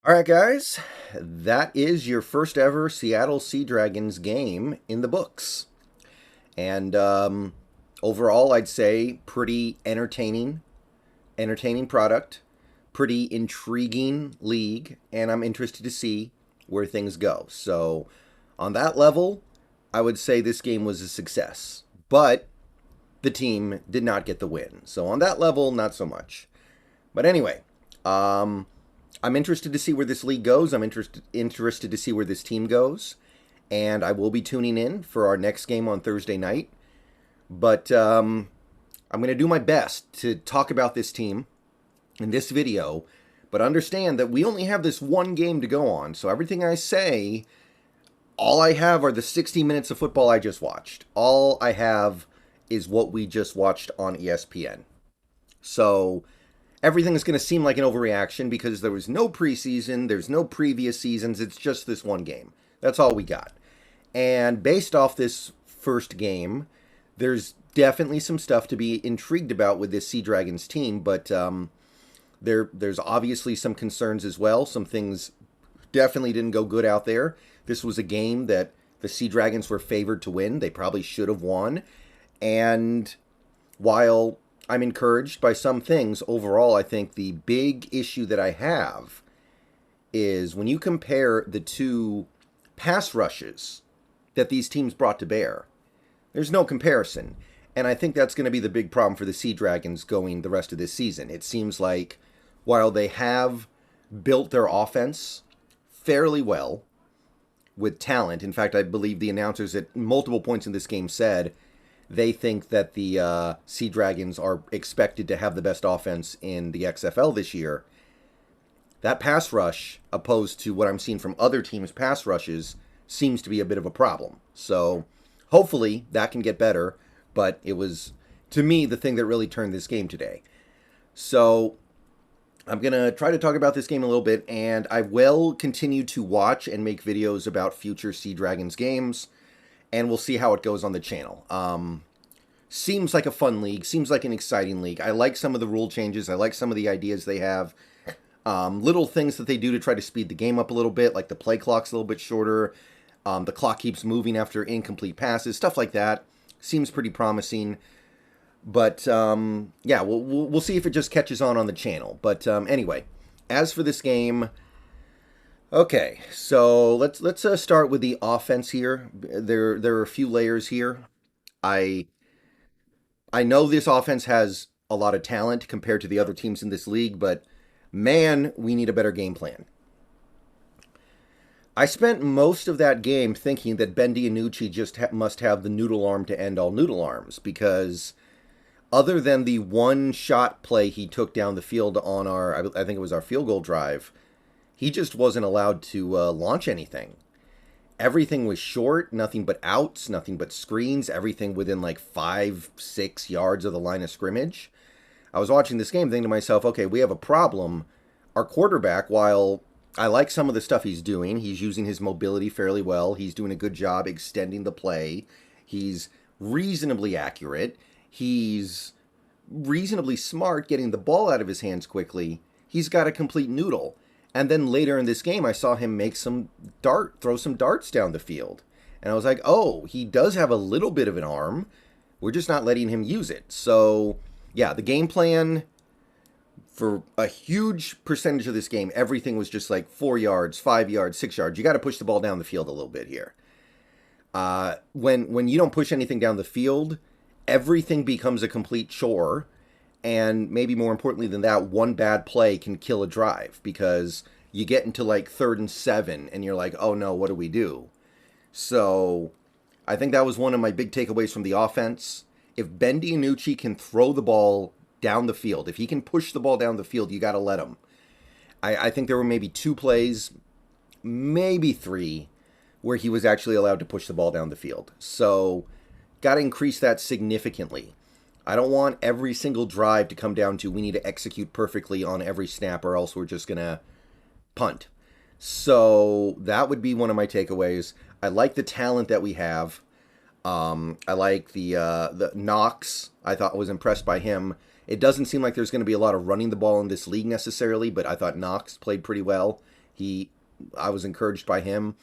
All right, guys, that is your first ever Seattle Sea Dragons game in the books. And overall, I'd say pretty entertaining product, pretty intriguing league, and I'm interested to see where things go. So, on that level, I would say this game was a success. But the team did not get the win. So, on that level, not so much. But anyway, I'm interested to see where this league goes. I'm interested to see where this team goes. And I will be tuning in for our next game on Thursday night. But I'm going to do my best to talk about this team in this video. But understand that we only have this one game to go on. So everything I say, all I have are the 60 minutes of football I just watched. All I have is what we just watched on ESPN. So everything is going to seem like an overreaction because there was no preseason, there's no previous seasons, it's just this one game. That's all we got. And based off this first game, there's definitely some stuff to be intrigued about with this Sea Dragons team, but there's obviously some concerns as well. Some things definitely didn't go good out there. This was a game that the Sea Dragons were favored to win. They probably should have won. And while I'm encouraged by some things, overall, I think the big issue that I have is when you compare the two pass rushes that these teams brought to bear, there's no comparison. And I think that's going to be the big problem for the Sea Dragons going the rest of this season. It seems like while they have built their offense fairly well with talent, in fact, I believe the announcers at multiple points in this game said they think that the Sea Dragons are expected to have the best offense in the XFL this year. That pass rush, opposed to what I'm seeing from other teams' pass rushes, seems to be a bit of a problem. So hopefully that can get better, but it was, to me, the thing that really turned this game today. So I'm going to try to talk about this game a little bit, and I will continue to watch and make videos about future Sea Dragons games, and we'll see how it goes on the channel. Seems like a fun league. Seems like an exciting league. I like some of the rule changes. I like some of the ideas they have. Little things that they do to try to speed the game up a little bit, like the play clock's a little bit shorter. The clock keeps moving after incomplete passes. Stuff like that. Seems pretty promising. But, yeah, we'll see if it just catches on the channel. But anyway, as for this game, okay, so let's start with the offense here. There are a few layers here. I know this offense has a lot of talent compared to the other teams in this league, but man, we need a better game plan. I spent most of that game thinking that Ben DiNucci just must have the noodle arm to end all noodle arms, because other than the one shot play he took down the field on I think it was our field goal drive, he just wasn't allowed to launch anything. Everything was short, nothing but outs, nothing but screens, everything within like 5-6 yards of the line of scrimmage. I was watching this game thinking to myself, okay, we have a problem. Our quarterback, while I like some of the stuff he's doing, he's using his mobility fairly well. He's doing a good job extending the play. He's reasonably accurate. He's reasonably smart getting the ball out of his hands quickly. He's got a complete noodle. And then later in this game, I saw him throw some darts down the field. And I was like, oh, he does have a little bit of an arm. We're just not letting him use it. So, yeah, the game plan for a huge percentage of this game, everything was just like 4 yards, 5 yards, 6 yards. You got to push the ball down the field a little bit here. When you don't push anything down the field, everything becomes a complete chore. And maybe more importantly than that, one bad play can kill a drive, because you get into like 3rd and 7 and you're like, oh no, what do we do? So I think that was one of my big takeaways from the offense. If Ben DiNucci can throw the ball down the field, if he can push the ball down the field, you got to let him. I think there were maybe 2 plays, maybe 3, where he was actually allowed to push the ball down the field. So got to increase that significantly. I don't want every single drive to come down to we need to execute perfectly on every snap or else we're just going to punt. So that would be one of my takeaways. I like the talent that we have. I like the Knox. I thought was impressed by him. It doesn't seem like there's going to be a lot of running the ball in this league necessarily, but I thought Knox played pretty well. I was encouraged by him.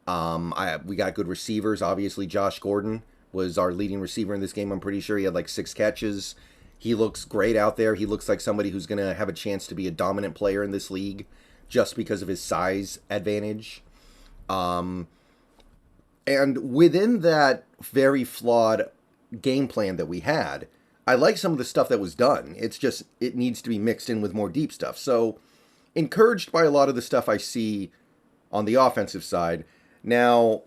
We got good receivers. Obviously, Josh Gordon was our leading receiver in this game. I'm pretty sure he had like 6 catches. He looks great out there. He looks like somebody who's going to have a chance to be a dominant player in this league just because of his size advantage. And within that very flawed game plan that we had, I like some of the stuff that was done. It's just, it needs to be mixed in with more deep stuff. So, encouraged by a lot of the stuff I see on the offensive side. Now,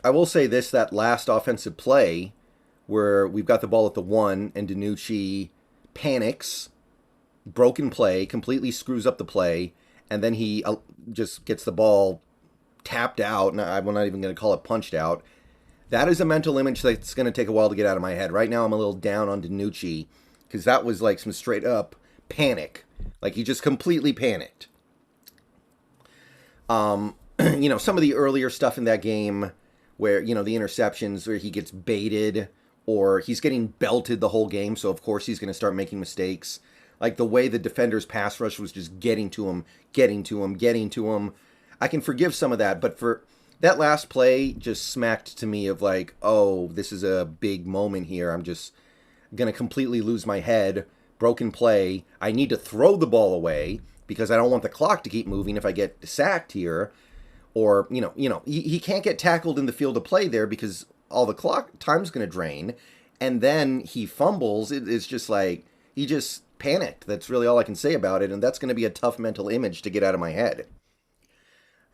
I will say this, that last offensive play where we've got the ball at the 1 and DiNucci panics, broken play, completely screws up the play, and then he just gets the ball tapped out, and I'm not even going to call it punched out. That is a mental image that's going to take a while to get out of my head. Right now I'm a little down on DiNucci because that was like some straight up panic. Like he just completely panicked. You know, some of the earlier stuff in that game where, you know, the interceptions where he gets baited or he's getting belted the whole game. So, of course, he's going to start making mistakes. Like the way the defender's pass rush was just getting to him. I can forgive some of that. But for that last play just smacked to me of like, oh, this is a big moment here. I'm just going to completely lose my head. Broken play. I need to throw the ball away because I don't want the clock to keep moving if I get sacked here. Or, he can't get tackled in the field of play there because all the clock time's going to drain. And then he fumbles. It's just like, he just panicked. That's really all I can say about it. And that's going to be a tough mental image to get out of my head.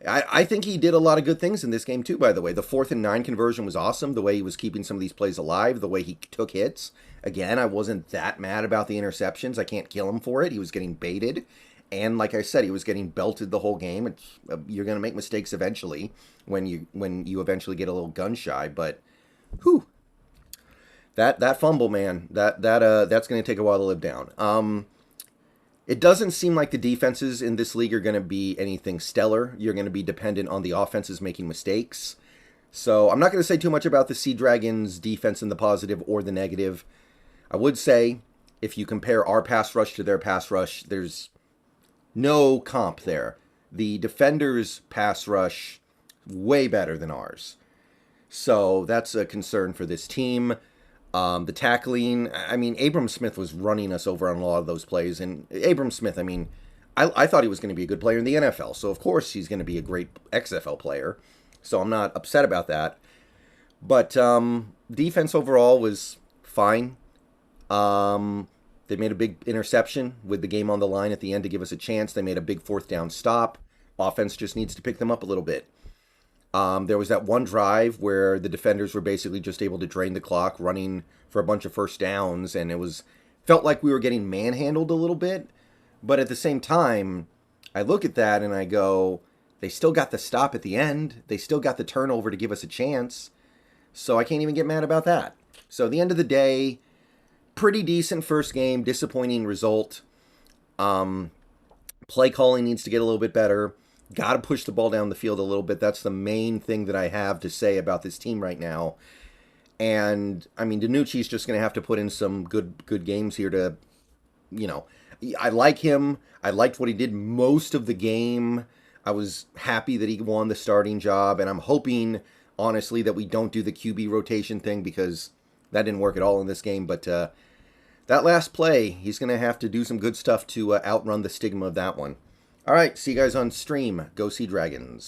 I think he did a lot of good things in this game too, by the way. The 4th and 9 conversion was awesome. The way he was keeping some of these plays alive. The way he took hits. Again, I wasn't that mad about the interceptions. I can't kill him for it. He was getting baited. And like I said, he was getting belted the whole game. You're going to make mistakes eventually when you eventually get a little gun shy. But, whew, that fumble, man, that's going to take a while to live down. It doesn't seem like the defenses in this league are going to be anything stellar. You're going to be dependent on the offenses making mistakes. So I'm not going to say too much about the Sea Dragons' defense in the positive or the negative. I would say if you compare our pass rush to their pass rush, there's no comp there. The defenders' pass rush, way better than ours. So that's a concern for this team. The tackling, I mean, Abram Smith was running us over on a lot of those plays. And Abram Smith, I mean, I thought he was going to be a good player in the NFL. So, of course, he's going to be a great XFL player. So I'm not upset about that. But defense overall was fine. They made a big interception with the game on the line at the end to give us a chance. They made a big 4th down stop. Offense just needs to pick them up a little bit. There was that one drive where the defenders were basically just able to drain the clock, running for a bunch of first downs, and felt like we were getting manhandled a little bit. But at the same time, I look at that and I go, they still got the stop at the end. They still got the turnover to give us a chance. So I can't even get mad about that. So at the end of the day, pretty decent first game, disappointing result. Play calling needs to get a little bit better. Got to push the ball down the field a little bit. That's the main thing that I have to say about this team right now. And, I mean, DiNucci's just going to have to put in some good games here to, I like him. I liked what he did most of the game. I was happy that he won the starting job. And I'm hoping, honestly, that we don't do the QB rotation thing because that didn't work at all in this game. But that last play, he's going to have to do some good stuff to outrun the stigma of that one. All right, see you guys on stream. Go Sea Dragons.